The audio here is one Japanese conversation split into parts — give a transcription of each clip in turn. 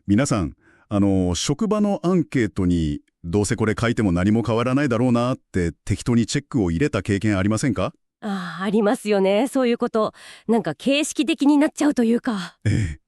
皆さん、職場のアンケートにどうせこれ書いても何も変わらないだろうなって適当にチェックを入れた経験ありませんか？ありますよね。そういうこと。なんか形式的になっちゃうというか。ええ。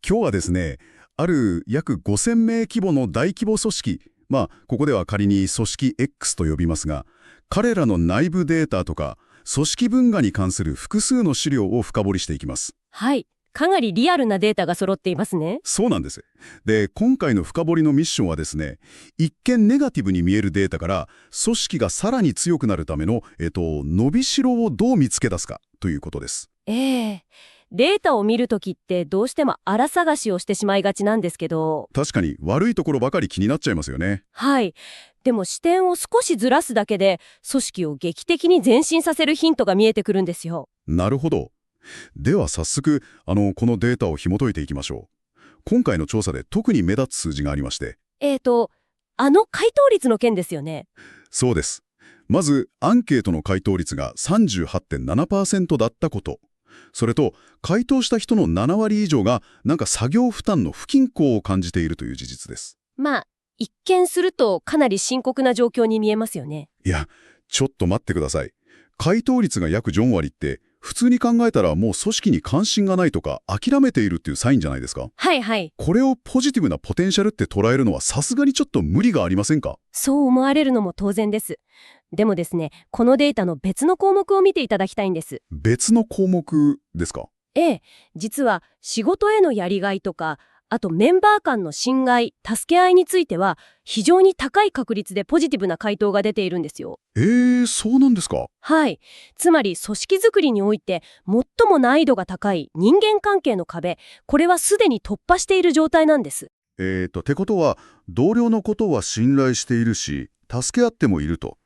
今日はですね、ある約5000名規模の大規模組織、ここでは仮に組織 X と呼びますが、彼らの内部データとか、組織文化に関する複数の資料を深掘りしていきます。はい。かなりリアルなデータが揃っていますね。そうなんです。で、今回の深掘りのミッションはですね、一見ネガティブに見えるデータから、組織がさらに強くなるための、伸びしろをどう見つけ出すかということです。ええ。データを見るときってどうしても荒探しをしてしまいがちなんですけど。確かに悪いところばかり気になっちゃいますよね。はい。でも視点を少しずらすだけで、組織を劇的に前進させるヒントが見えてくるんですよ。なるほど。では早速、このデータを紐解いていきましょう。今回の調査で特に目立つ数字がありまして。回答率の件ですよね。そうです。まず、アンケートの回答率が 38.7% だったこと。それと、回答した人の7割以上が、なんか作業負担の不均衡を感じているという事実です。一見するとかなり深刻な状況に見えますよね。いや、ちょっと待ってください。回答率が約4割って、普通に考えたらもう組織に関心がないとか諦めているっていうサインじゃないですか。はいはい。これをポジティブなポテンシャルって捉えるのはさすがにちょっと無理がありませんか？そう思われるのも当然です。でもですね、このデータの別の項目を見ていただきたいんです。別の項目ですか？ええ、実は仕事へのやりがいとか、あとメンバー間の信頼、助け合いについては、非常に高い確率でポジティブな回答が出ているんですよ。そうなんですか？はい。つまり組織づくりにおいて最も難易度が高い人間関係の壁、これはすでに突破している状態なんです。てことは、同僚のことは信頼しているし、助け合ってもいると。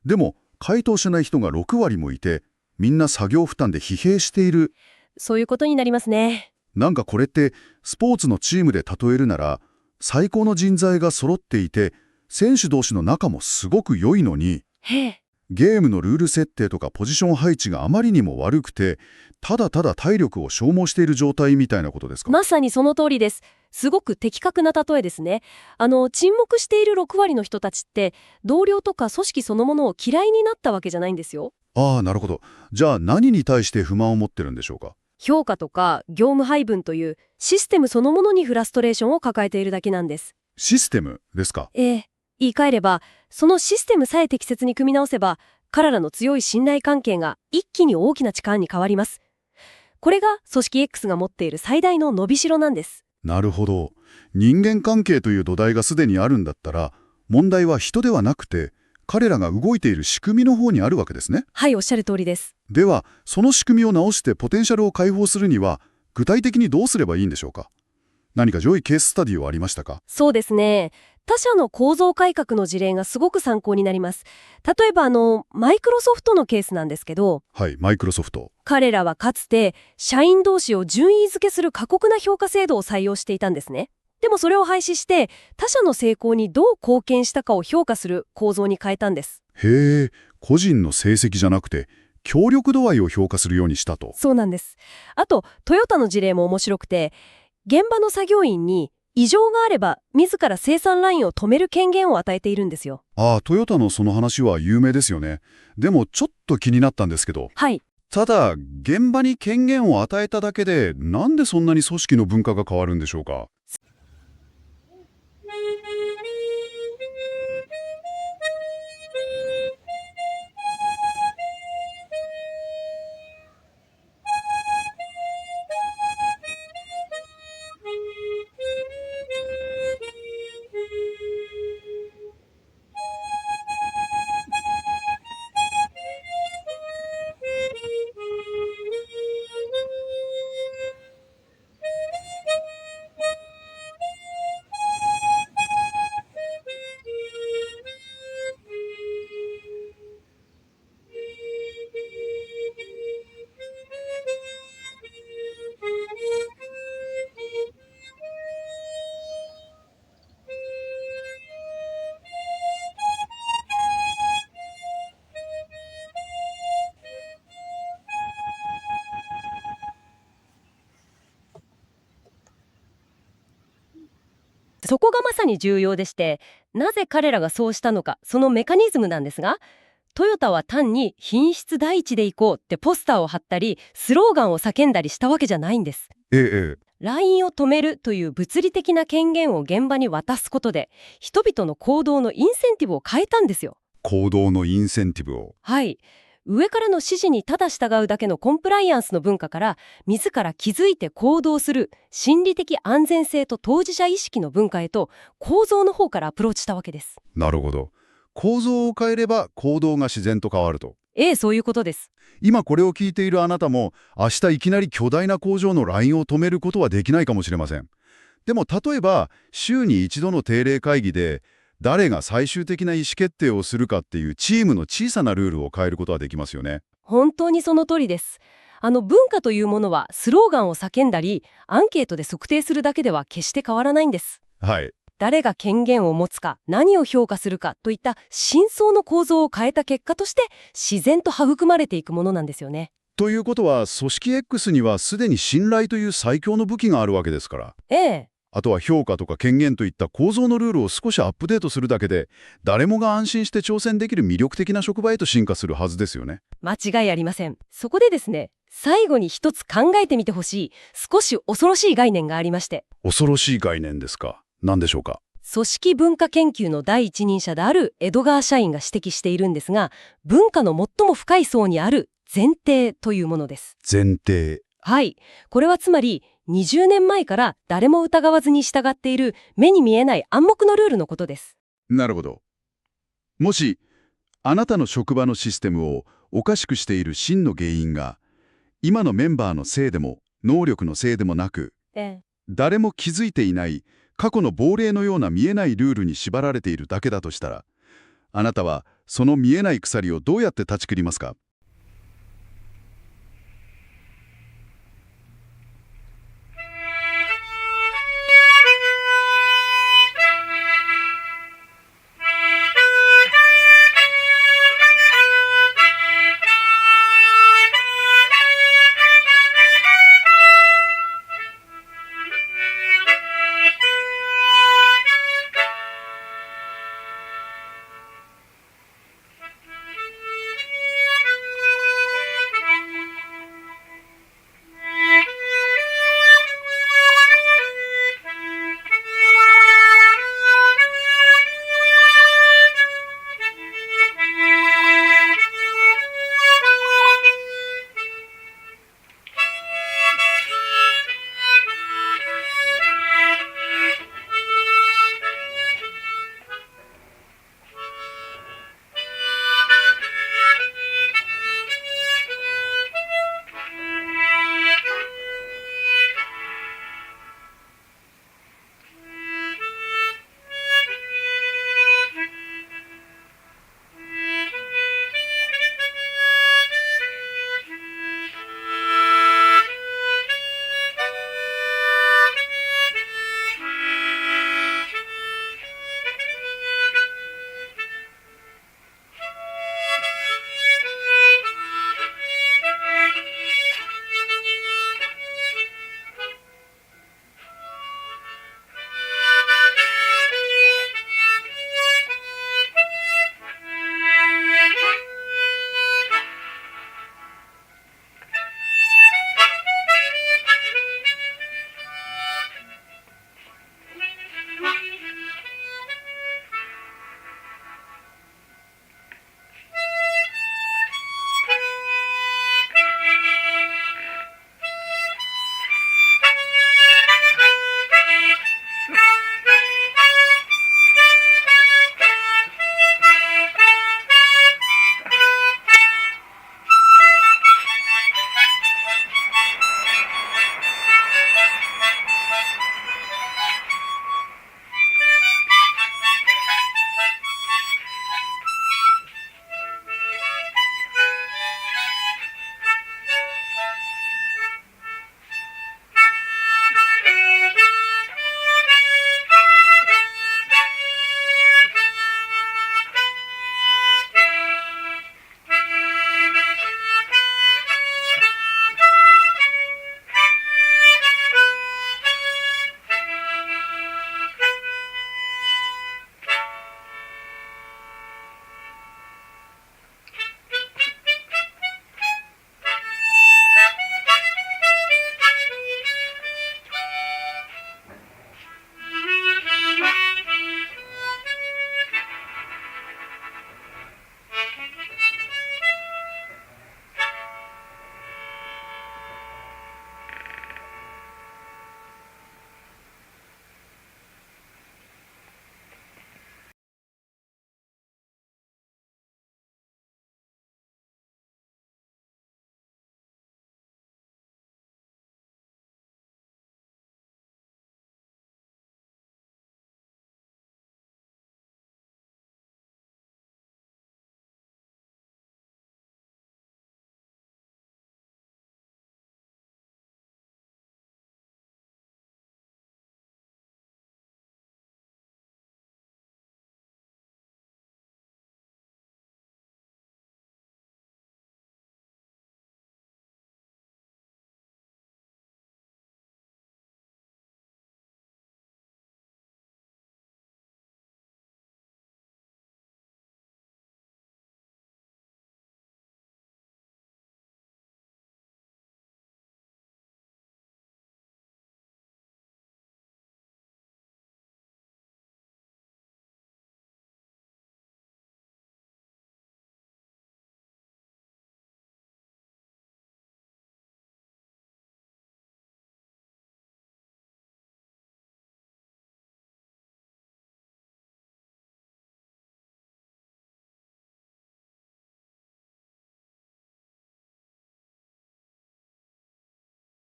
でも、回答しない人が6割もいて、みんな作業負担で疲弊している。そういうことになりますね。なんかこれって、スポーツのチームで例えるなら、最高の人材が揃っていて、選手同士の仲もすごく良いのに、へえ。ゲームのルール設定とかポジション配置があまりにも悪くて、ただただ体力を消耗している状態みたいなことですか？まさにその通りです。すごく的確な例えですね。沈黙している6割の人たちって、同僚とか組織そのものを嫌いになったわけじゃないんですよ。ああ、なるほど。じゃあ何に対して不満を持ってるんでしょうか？評価とか業務配分というシステムそのものにフラストレーションを抱えているだけなんです。システムですか？言い換えれば、そのシステムさえ適切に組み直せば、彼らの強い信頼関係が一気に大きな力に変わります。これが組織 X が持っている最大の伸びしろなんです。なるほど。人間関係という土台がすでにあるんだったら、問題は人ではなくて、彼らが動いている仕組みの方にあるわけですね。はい、おっしゃる通りです。では、その仕組みを直してポテンシャルを解放するには、具体的にどうすればいいんでしょうか？何か上位ケーススタディはありましたか？そうですね。他社の構造改革の事例がすごく参考になります。例えばマイクロソフトのケースなんですけど、はい、マイクロソフト。彼らはかつて社員同士を順位付けする過酷な評価制度を採用していたんですね。でもそれを廃止して他社の成功にどう貢献したかを評価する構造に変えたんです。へえ、個人の成績じゃなくて、協力度合いを評価するようにしたと。そうなんです。あとトヨタの事例も面白くて、現場の作業員に異常があれば自ら生産ラインを止める権限を与えているんですよ。ああ、トヨタのその話は有名ですよね。でもちょっと気になったんですけど、はい。ただ、現場に権限を与えただけで、なんでそんなに組織の文化が変わるんでしょうか？そこがまさに重要でして、なぜ彼らがそうしたのか、そのメカニズムなんですが、トヨタは単に品質第一で行こうってポスターを貼ったり、スローガンを叫んだりしたわけじゃないんです。ええ。ラインを止めるという物理的な権限を現場に渡すことで、人々の行動のインセンティブを変えたんですよ。行動のインセンティブを。はい。上からの指示にただ従うだけのコンプライアンスの文化から、自ら気づいて行動する心理的安全性と当事者意識の文化へと、構造の方からアプローチしたわけです。なるほど。構造を変えれば行動が自然と変わると。ええ、そういうことです。今これを聞いているあなたも、明日いきなり巨大な工場のラインを止めることはできないかもしれません。でも例えば、週に一度の定例会議で、誰が最終的な意思決定をするかっていうチームの小さなルールを変えることはできますよね。本当にその通りです。文化というものはスローガンを叫んだり、アンケートで測定するだけでは決して変わらないんです。はい。誰が権限を持つか、何を評価するかといった深層の構造を変えた結果として、自然と育まれていくものなんですよね。ということは、組織 X にはすでに信頼という最強の武器があるわけですから。ええ。あとは評価とか権限といった構造のルールを少しアップデートするだけで、誰もが安心して挑戦できる魅力的な職場へと進化するはずですよね。間違いありません。そこでですね、最後に一つ考えてみてほしい、少し恐ろしい概念がありまして。恐ろしい概念ですか。何でしょうか。組織文化研究の第一人者であるエドガー・シャインが指摘しているんですが、文化の最も深い層にある前提というものです。前提。はい。これはつまり、20年前から誰も疑わずに従っている目に見えない暗黙のルールのことです。なるほど。もし、あなたの職場のシステムをおかしくしている真の原因が、今のメンバーのせいでも、能力のせいでもなく、誰も気づいていない過去の亡霊のような見えないルールに縛られているだけだとしたら、あなたはその見えない鎖をどうやって断ち切りますか？